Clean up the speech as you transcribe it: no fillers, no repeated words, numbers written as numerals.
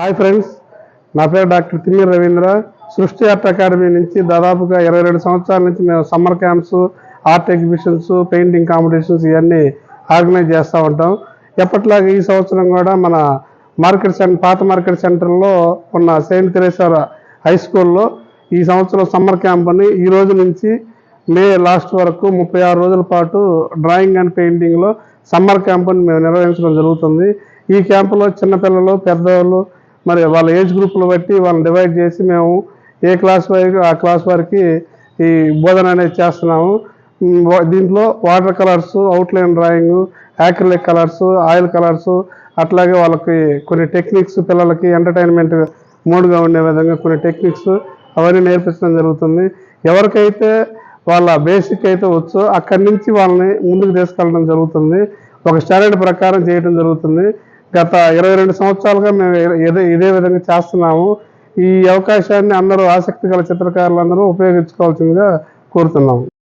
Hi friends, నా పేరు doctor తిమ్మిరి రవీంద్ర. సృష్టి ఆర్ట్ అకాడమీ నుంచి దాదాపుగా 22 సంవత్సరాల నుంచి మేము summer camps, art exhibitions, painting competitions ఇవన్నీ ఆర్గనైజ్ చేస్తూ ఉంటాం. ఎప్పటిలాగా ఈ సంవత్సరం కూడా మన పాత మార్కెట్ సెంటర్లో ఉన్న సెయింట్ తెరేసా హై స్కూల్లో ఈ సంవత్సరం సమ్మర్ క్యాంప్ అని ఈ రోజు నుంచి మే లాస్ట్ వరకు 36 రోజుల పాటు డ్రాయింగ్ అండ్ పెయింటింగ్లో సమ్మర్ క్యాంప్ అని మేము నిర్వహించడం జరుగుతుంది. ఈ క్యాంపులో చిన్నపిల్లలు, పెద్దవాళ్ళు, మరి వాళ్ళ ఏజ్ గ్రూప్లు బట్టి వాళ్ళని డివైడ్ చేసి మేము ఏ క్లాస్ వారికి ఆ క్లాస్ వారికి ఈ బోధన అనేది చేస్తున్నాము. దీంట్లో water colours, outline drawing, acrylic colours, oil colours, అట్లాగే వాళ్ళకి కొన్ని టెక్నిక్స్, పిల్లలకి ఎంటర్టైన్మెంట్ మూడ్గా ఉండే విధంగా కొన్ని టెక్నిక్స్ అవన్నీ నేర్పించడం జరుగుతుంది. ఎవరికైతే వాళ్ళ బేసిక్ అయితే వచ్చో అక్కడి నుంచి వాళ్ళని ముందుకు తీసుకెళ్ళడం జరుగుతుంది. ఒక స్టాండర్డ్ ప్రకారం చేయడం జరుగుతుంది. గత 22 సంవత్సరాలుగా మేము ఇదే విధంగా చేస్తున్నాము. ఈ అవకాశాన్ని అందరూ ఆసక్తి గల చిత్రకారులందరూ ఉపయోగించుకోవాల్సిందిగా కోరుతున్నాము.